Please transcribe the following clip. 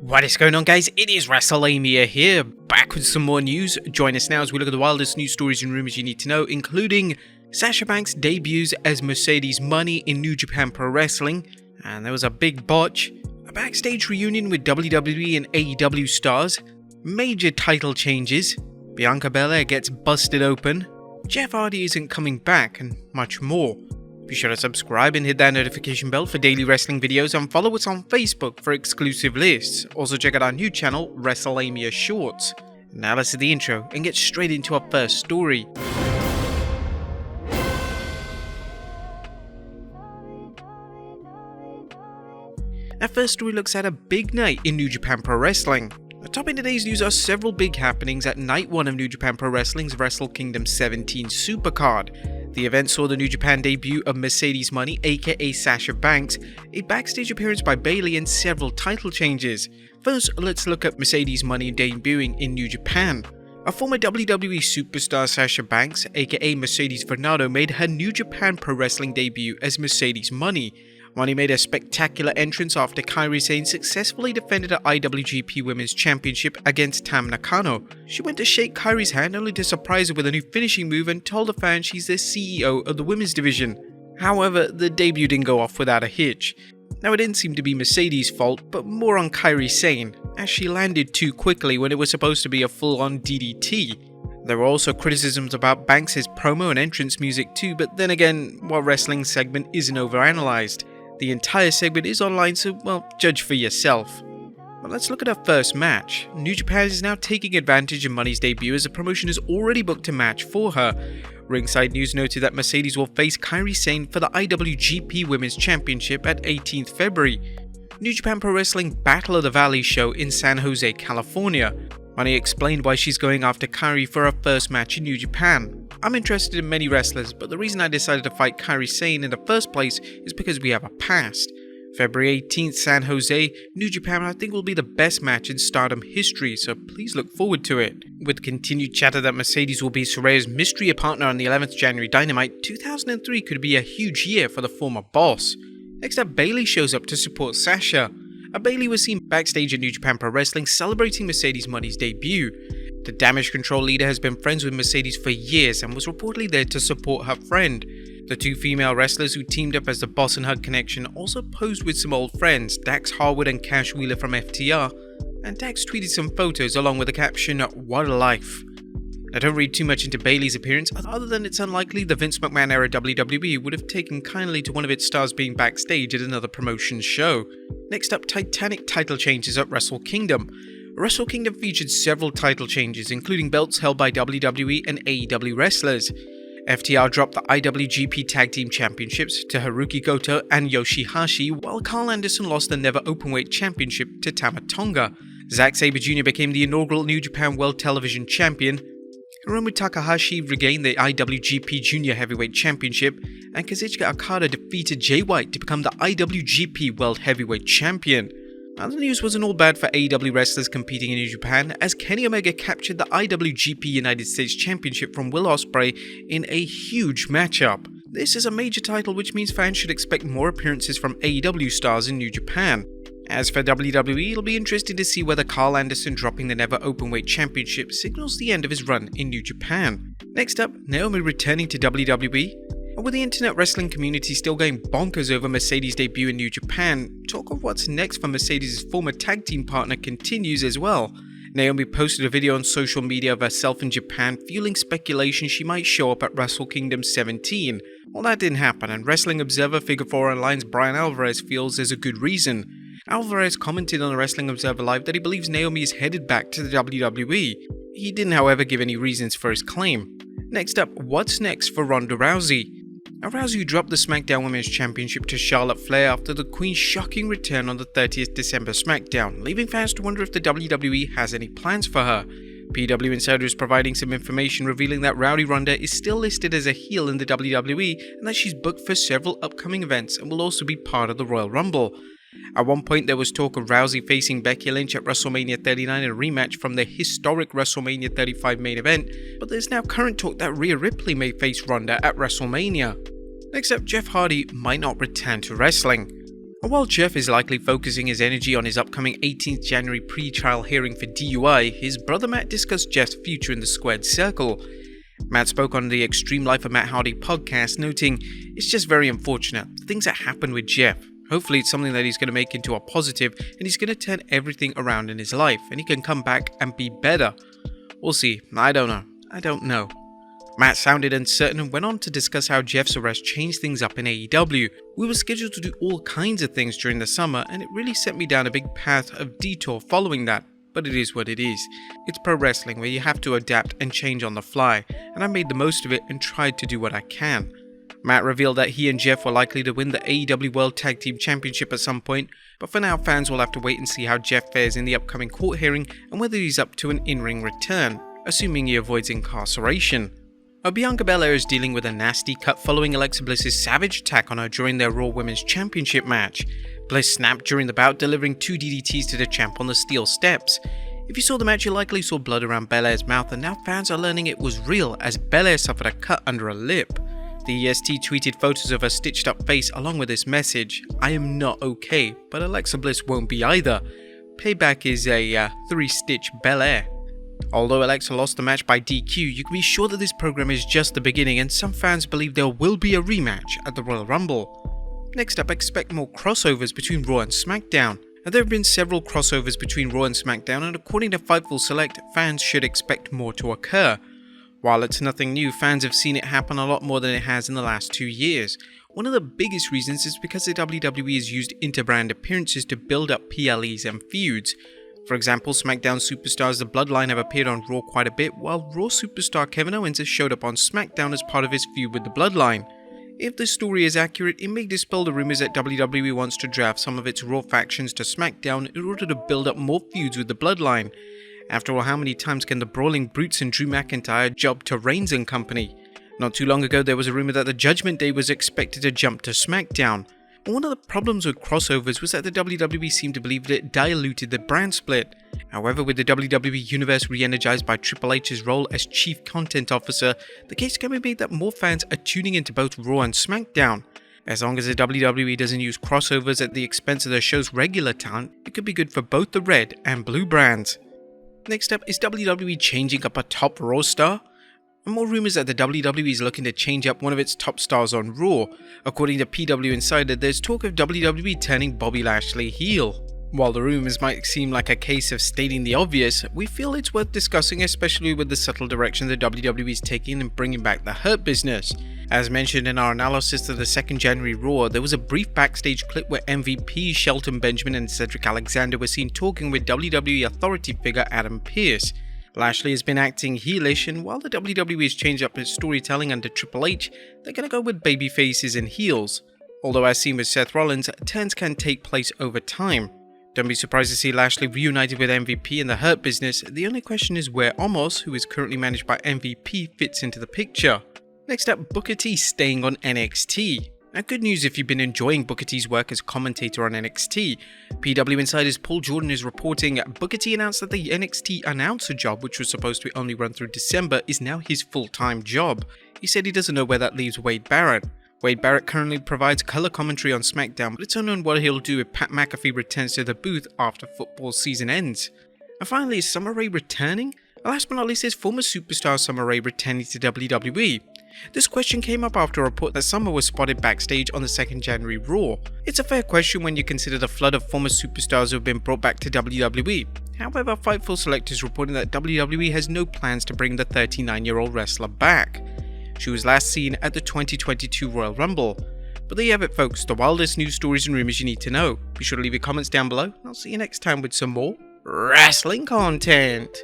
What is going on, guys? It is Wrestlelamia here, back with some more news. Join us now as we look at the wildest news stories and rumors you need to know, including Sasha Banks debuts as Mercedes Money in New Japan Pro Wrestling, and there was a big botch, a backstage reunion with WWE and AEW stars, major title changes, Bianca Belair gets busted open, Jeff Hardy isn't coming back, and much more. Be sure to subscribe and hit that notification bell for daily wrestling videos, and follow us on Facebook for exclusive lists. Also check out our new channel, Wrestlelamia Shorts. Now let's do the intro and get straight into our first story. Our first story looks at a big night in New Japan Pro Wrestling. Atop in today's news are several big happenings at Night 1 of New Japan Pro Wrestling's WrestleKingdom 17 Supercard. The event saw the New Japan debut of Mercedes Money, aka Sasha Banks, a backstage appearance by Bayley, and several title changes. First, let's look at Mercedes Money debuting in New Japan. A former WWE superstar, Sasha Banks, aka Mercedes Varnado, made her New Japan Pro Wrestling debut as Mercedes Money. Money made a spectacular entrance after Kairi Sane successfully defended her IWGP Women's Championship against Tam Nakano. She went to shake Kairi's hand only to surprise her with a new finishing move and told the fans she's the CEO of the women's division. However, the debut didn't go off without a hitch. Now, it didn't seem to be Mercedes' fault, but more on Kairi Sane, as she landed too quickly when it was supposed to be a full-on DDT. There were also criticisms about Banks' promo and entrance music too, but then again, what wrestling segment isn't overanalyzed? The entire segment is online, so, well, judge for yourself. But let's look at our first match. New Japan is now taking advantage of Money's debut as the promotion has already booked a match for her. Ringside News noted that Mercedes will face Kairi Sane for the IWGP Women's Championship at 18th February. New Japan Pro Wrestling Battle of the Valley show in San Jose, California. Money explained why she's going after Kairi for her first match in New Japan. I'm interested in many wrestlers, but the reason I decided to fight Kairi Sane in the first place is because we have a past. February 18th, San Jose, New Japan, I think will be the best match in Stardom history, so please look forward to it. With continued chatter that Mercedes will be Saraya's mystery partner on the 11th January Dynamite, 2003 could be a huge year for the former boss. Next up, Bayley shows up to support Sasha. Bayley was seen backstage at New Japan Pro Wrestling celebrating Mercedes Money's debut. The Damage Control leader has been friends with Mercedes for years and was reportedly there to support her friend. The two female wrestlers who teamed up as the Boss and Hug Connection also posed with some old friends, Dax Harwood and Cash Wheeler from FTR, and Dax tweeted some photos along with the caption, "What a life." Now, don't read too much into Bayley's appearance, other than it's unlikely the Vince McMahon era WWE would have taken kindly to one of its stars being backstage at another promotion's show. Next up, Titanic title changes at WrestleKingdom. WrestleKingdom featured several title changes, including belts held by WWE and AEW wrestlers. FTR dropped the IWGP Tag Team Championships to Haruki Goto and Yoshihashi, while Carl Anderson lost the Never Openweight Championship to Tama Tonga. Zack Sabre Jr. became the inaugural New Japan World Television Champion. Hiromu Takahashi regained the IWGP Junior Heavyweight Championship, and Kazuchika Okada defeated Jay White to become the IWGP World Heavyweight Champion. Now, the news wasn't all bad for AEW wrestlers competing in New Japan, as Kenny Omega captured the IWGP United States Championship from Will Ospreay in a huge matchup. This is a major title, which means fans should expect more appearances from AEW stars in New Japan. As for WWE, it'll be interesting to see whether Carl Anderson dropping the Never Openweight Championship signals the end of his run in New Japan. Next up, Naomi returning to WWE. And with the internet wrestling community still going bonkers over Mercedes' debut in New Japan, talk of what's next for Mercedes' former tag team partner continues as well. Naomi posted a video on social media of herself in Japan, fueling speculation she might show up at WrestleKingdom 17. Well, that didn't happen, and Wrestling Observer Figure 4 Online's Brian Alvarez feels there's a good reason. Alvarez commented on the Wrestling Observer Live that he believes Naomi is headed back to the WWE. He didn't, however, give any reasons for his claim. Next up, what's next for Ronda Rousey? Now, Rousey dropped the SmackDown Women's Championship to Charlotte Flair after the Queen's shocking return on the 30th December SmackDown, leaving fans to wonder if the WWE has any plans for her. PW Insider is providing some information revealing that Rowdy Ronda is still listed as a heel in the WWE and that she's booked for several upcoming events and will also be part of the Royal Rumble. At one point, there was talk of Rousey facing Becky Lynch at WrestleMania 39 in a rematch from the historic WrestleMania 35 main event, but there's now current talk that Rhea Ripley may face Ronda at WrestleMania. Next up, Jeff Hardy might not return to wrestling. And while Jeff is likely focusing his energy on his upcoming 18th January pre-trial hearing for DUI, his brother Matt discussed Jeff's future in the squared circle. Matt spoke on the Extreme Life of Matt Hardy podcast, noting, "It's just very unfortunate, the things that happened with Jeff. Hopefully it's something that he's going to make into a positive and he's going to turn everything around in his life and he can come back and be better. We'll see. I don't know. Matt sounded uncertain and went on to discuss how Jeff's arrest changed things up in AEW. We were scheduled to do all kinds of things during the summer and it really set me down a big path of detour following that. But it is what it is. It's pro wrestling where you have to adapt and change on the fly, and I made the most of it and tried to do what I can." Matt revealed that he and Jeff were likely to win the AEW World Tag Team Championship at some point, but for now fans will have to wait and see how Jeff fares in the upcoming court hearing and whether he's up to an in-ring return, assuming he avoids incarceration. Bianca Belair is dealing with a nasty cut following Alexa Bliss's savage attack on her during their Raw Women's Championship match. Bliss snapped during the bout, delivering 2 DDTs to the champ on the steel steps. If you saw the match, you likely saw blood around Belair's mouth, and now fans are learning it was real as Belair suffered a cut under a lip. The EST tweeted photos of her stitched up face along with this message: "I am not okay, but Alexa Bliss won't be either. Payback is a 3-stitch Belair." Although Alexa lost the match by DQ, you can be sure that this program is just the beginning and some fans believe there will be a rematch at the Royal Rumble. Next up, expect more crossovers between Raw and SmackDown. Now, there have been several crossovers between Raw and SmackDown, and according to Fightful Select, fans should expect more to occur. While it's nothing new, fans have seen it happen a lot more than it has in the last 2 years. One of the biggest reasons is because the WWE has used interbrand appearances to build up PLEs and feuds. For example, SmackDown superstars The Bloodline have appeared on Raw quite a bit, while Raw superstar Kevin Owens has showed up on SmackDown as part of his feud with The Bloodline. If this story is accurate, it may dispel the rumors that WWE wants to draft some of its Raw factions to SmackDown in order to build up more feuds with The Bloodline. After all, how many times can the Brawling Brutes and Drew McIntyre job to Reigns and company? Not too long ago, there was a rumor that the Judgment Day was expected to jump to SmackDown. One of the problems with crossovers was that the WWE seemed to believe that it diluted the brand split. However, with the WWE Universe re-energized by Triple H's role as Chief Content Officer, the case can be made that more fans are tuning into both Raw and SmackDown. As long as the WWE doesn't use crossovers at the expense of their show's regular talent, it could be good for both the red and blue brands. Next up, is WWE changing up a top Raw star? More rumors that the WWE is looking to change up one of its top stars on Raw. According to PW Insider, there's talk of WWE turning Bobby Lashley heel. While the rumors might seem like a case of stating the obvious, we feel it's worth discussing, especially with the subtle direction the WWE is taking in bringing back the Hurt Business. As mentioned in our analysis of the 2nd January Raw, there was a brief backstage clip where MVP Shelton Benjamin and Cedric Alexander were seen talking with WWE authority figure Adam Pearce. Lashley has been acting heelish, and while the WWE has changed up its storytelling under Triple H, they're going to go with baby faces and heels. Although as seen with Seth Rollins, turns can take place over time. Don't be surprised to see Lashley reunited with MVP in the Hurt Business. The only question is where Omos, who is currently managed by MVP, fits into the picture. Next up, Booker T staying on NXT. Now, good news if you've been enjoying Booker T's work as commentator on NXT. PW Insider's Paul Jordan is reporting Booker T announced that the NXT announcer job, which was supposed to only run through December, is now his full-time job. He said he doesn't know where that leaves Wade Barrett. Wade Barrett currently provides color commentary on SmackDown, but it's unknown what he'll do if Pat McAfee returns to the booth after football season ends. And finally, is Summer Rae returning? Last but not least, is former superstar Summer Rae returning to WWE? This question came up after a report that Summer was spotted backstage on the 2nd January Raw. It's a fair question when you consider the flood of former superstars who have been brought back to WWE. However, Fightful Select is reporting that WWE has no plans to bring the 39-year-old wrestler back. She was last seen at the 2022 Royal Rumble. But there you have it, folks, the wildest news stories and rumors you need to know. Be sure to leave your comments down below, and I'll see you next time with some more wrestling content.